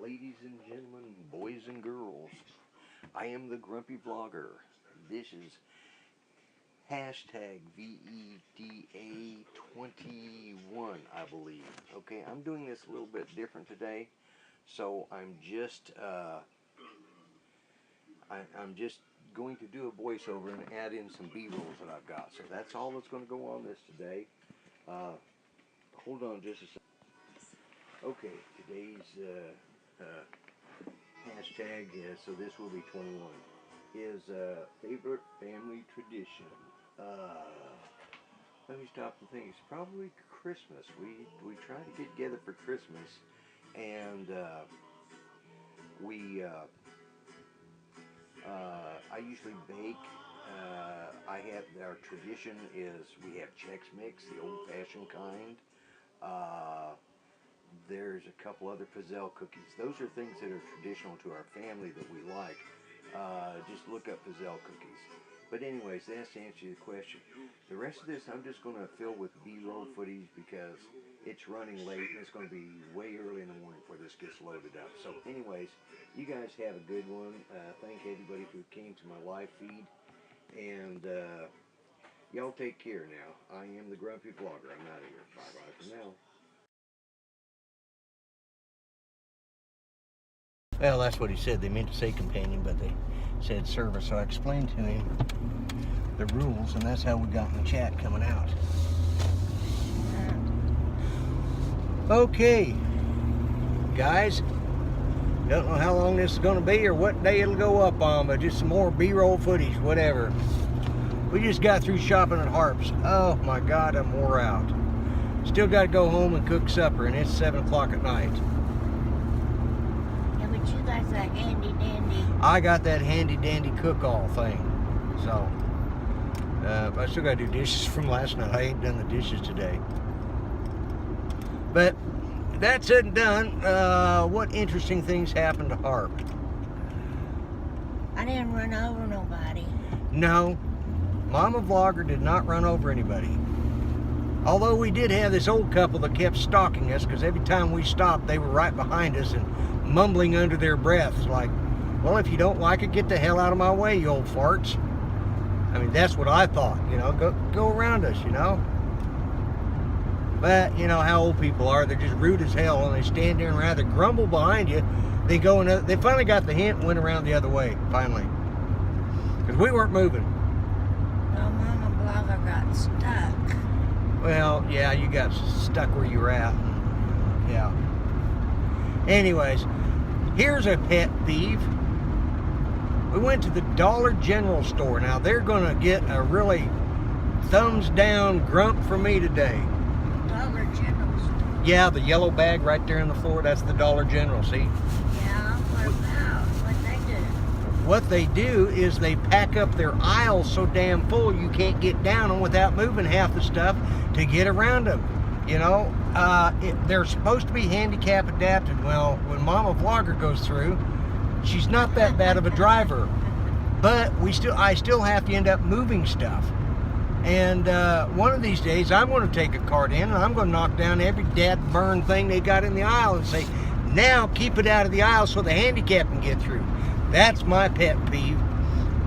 ladies and gentlemen, boys and girls. I am the Grumpy Vlogger. This is hashtag VEDA 21, I believe. Okay, I'm doing this a little bit different today, so I'm just going to do a voiceover and add in some B-rolls that I've got. So that's all that's going to go on this today. Hold on just a second. Okay, today's hashtag, so this will be 21, is favorite family tradition. Let me stop and think. It's probably Christmas. We try to get together for Christmas, and I usually bake. Our tradition is we have Chex Mix, the old-fashioned kind. There's a couple other Pizzelle cookies. Those are things that are traditional to our family that we like. Just look up Pizzelle cookies. But anyways, that's to answer your question. The rest of this I'm just going to fill with B-roll footage because it's running late and it's going to be way early in the morning before this gets loaded up. So anyways, you guys have a good one. Thank everybody who came to my live feed. And y'all take care now. I am the Grumpy Vlogger. I'm out of here. Bye-bye for now. Well, that's what he said. They meant to say companion, but they said service. So I explained to him the rules, and that's how we got in the chat coming out. Okay, guys. Don't know how long this is going to be or what day it'll go up on, but just some more B-roll footage, whatever. We just got through shopping at Harps. Oh my God, I'm wore out. Still got to go home and cook supper, and it's 7 o'clock at night. You got that handy dandy. I got that handy dandy cook-all thing. So, I still got to do dishes from last night. I ain't done the dishes today. But that's it and done. What interesting things happened to Harp? I didn't run over nobody. No, Mama Vlogger did not run over anybody. Although we did have this old couple that kept stalking us because every time we stopped, they were right behind us and mumbling under their breaths like, well, if you don't like it, get the hell out of my way, you old farts. I mean, that's what I thought, you know, go around us, you know. But, you know how old people are. They're just rude as hell, and they stand there and rather grumble behind you. They go and they finally got the hint and went around the other way, finally. Because we weren't moving. Well, Mama Vlogger got stuck. Well, yeah, you got stuck where you were at. Yeah. Anyways, here's a pet peeve. We went to the Dollar General store. Now, they're going to get a really thumbs down grump from me today. Dollar General store? Yeah, the yellow bag right there on the floor, that's the Dollar General, see? Yeah, what about? What they do? What they do is they pack up their aisles so damn full you can't get down them without moving half the stuff to get around them. You know, they're supposed to be handicap adapted. Well, when Mama Vlogger goes through, she's not that bad of a driver, but I still have to end up moving stuff. And one of these days, I'm going to take a cart in and I'm going to knock down every dad burn thing they got in the aisle and say, now keep it out of the aisle so the handicap can get through. That's my pet peeve.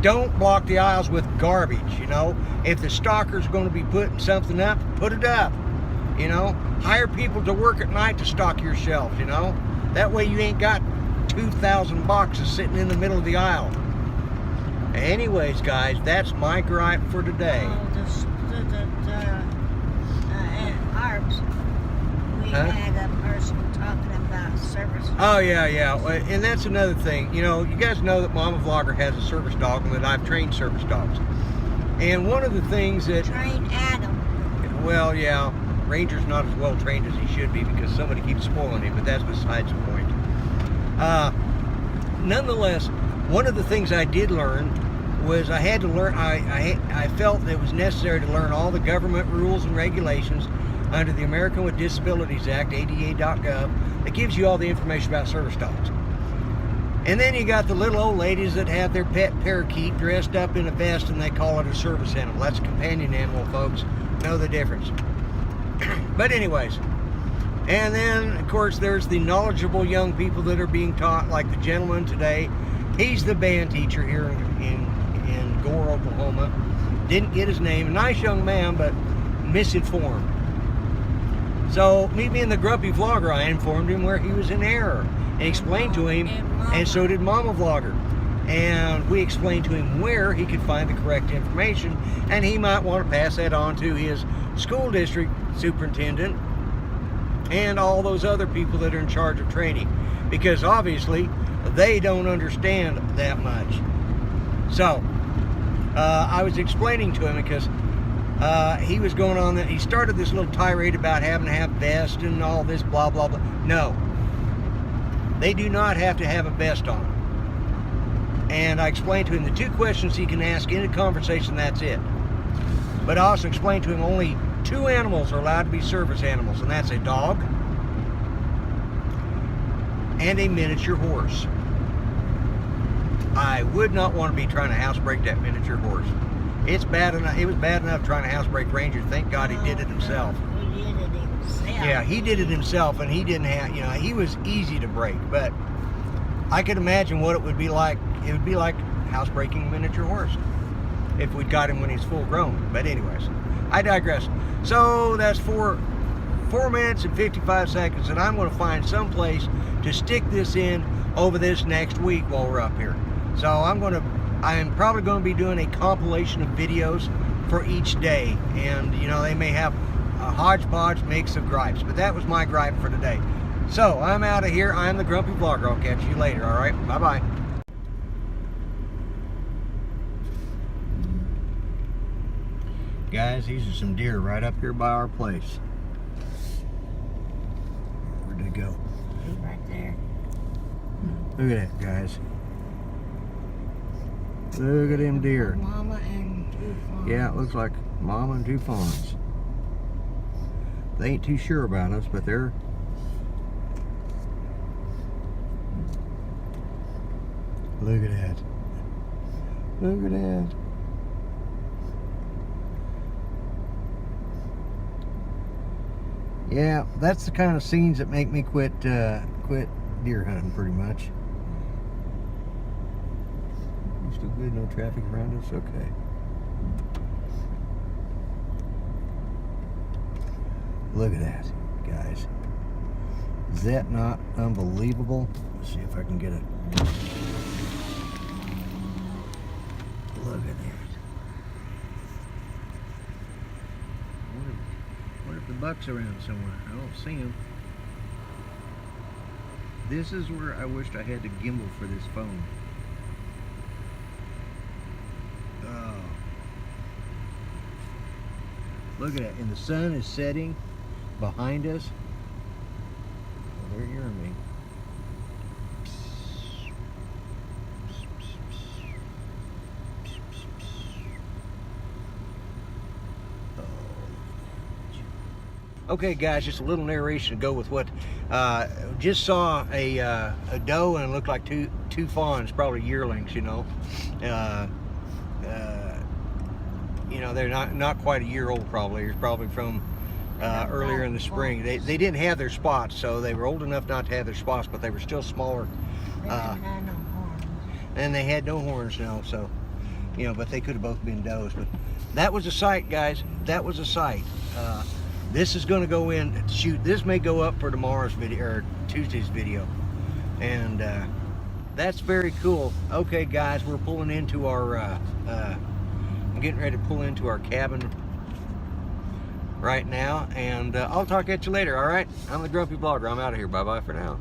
Don't block the aisles with garbage, you know. If the stalker's going to be putting something up, put it up. You know, hire people to work at night to stock your shelves, you know. That way you ain't got 2,000 boxes sitting in the middle of the aisle. Anyways, guys, that's my gripe for today. At Harps, we had a person talking about service. Oh, yeah. And that's another thing. You know, you guys know that Mama Vlogger has a service dog and that I've trained service dogs. And one of the things that... Train Adam. Well, yeah. Ranger's not as well trained as he should be because somebody keeps spoiling him, but that's besides the point. Nonetheless, one of the things I did learn was I had to learn, I felt that it was necessary to learn all the government rules and regulations under the American with Disabilities Act, ADA.gov, that gives you all the information about service dogs. And then you got the little old ladies that have their pet parakeet dressed up in a vest and they call it a service animal. That's a companion animal, folks. Know the difference. But anyways, And then, of course, there's the knowledgeable young people that are being taught, like the gentleman today. He's the band teacher here in Gore, Oklahoma. Didn't get his name. A nice young man, but misinformed. So, me being the grumpy vlogger, I informed him where he was in error and explained to him, and so did Mama Vlogger. And we explained to him where he could find the correct information, and he might want to pass that on to his school district superintendent and all those other people that are in charge of training, because obviously they don't understand that much. So I was explaining to him, because he was going on that he started this little tirade about having to have vest and all this blah blah blah. No, they do not have to have a vest on. And I explained to him the 2 questions he can ask in a conversation, that's it. But I also explained to him only 2 animals are allowed to be service animals, and that's a dog and a miniature horse. I would not want to be trying to housebreak that miniature horse. It's bad enough. It was bad enough trying to housebreak Ranger. Thank God he did it himself. He did it himself. Yeah, he did it himself, and he didn't have, you know, he was easy to break. But I could imagine what it would be like. It would be like housebreaking a miniature horse if we'd got him when he's full grown. But anyways, I digress. So that's 4 minutes and 55 seconds, and I'm going to find some place to stick this in over this next week while we're up here. So I'm probably going to be doing a compilation of videos for each day, and you know, they may have a hodgepodge mix of gripes, but that was my gripe for today. So I'm out of here. I'm the Grumpy Vlogger. I'll catch you later. All right, bye bye. Guys, these are some deer right up here by our place. Where'd they go? Right there. Look at that, guys. Look at them deer. Mama and 2 fawns. Yeah, it looks like mama and 2 fawns. They ain't too sure about us, but they're... Look at that. Look at that. Yeah, that's the kind of scenes that make me quit deer hunting, pretty much. You still good? No traffic around us? Okay. Look at that, guys. Is that not unbelievable? Let's see if I can get it. Look at that. What if the buck's around somewhere? I don't see him. This is where I wished I had the gimbal for this phone. Oh. Look at that. And the sun is setting behind us. Oh, they're hearing me. Okay, guys, just a little narration to go with what just saw a doe, and it looked like two fawns, probably yearlings. You know, they're not quite a year old. Probably it's probably from earlier in the spring. They didn't have their spots, so they were old enough not to have their spots, but they were still smaller. They didn't have no horns. And they had no horns now, so but they could have both been does. But that was a sight, guys. That was a sight. This is going to go in. Shoot, this may go up for tomorrow's video or Tuesday's video, and that's very cool. Okay, guys, we're pulling into our. I'm getting ready to pull into our cabin right now, and I'll talk at you later. All right, I'm the Grumpy Vlogger. I'm out of here. Bye bye for now.